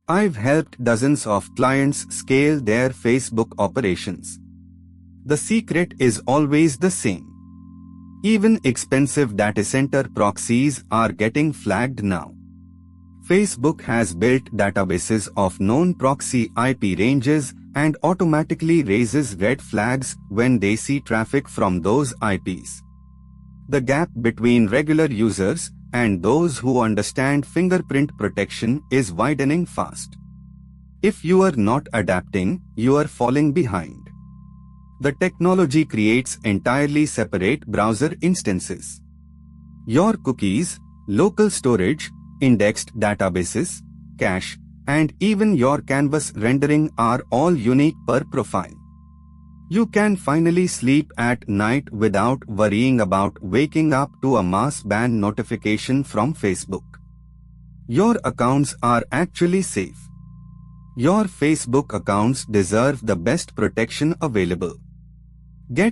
I've helped dozens of clients scale their Facebook operations. The secret is always the same. Even expensive data center proxies are getting flagged now. Facebook has built databases of known proxy IP ranges and automatically raises red flags when they see traffic from those IPs. The gap between regular users and those who understand fingerprint protection is widening fast. If you are not adapting, you are falling behind. The technology creates entirely separate browser instances. Your cookies, local storage, indexed databases, cache, and even your canvas rendering are all unique per profile. You can finally sleep at night without worrying about waking up to a mass ban notification from Facebook. Your accounts are actually safe. Your Facebook accounts deserve the best protection available. Get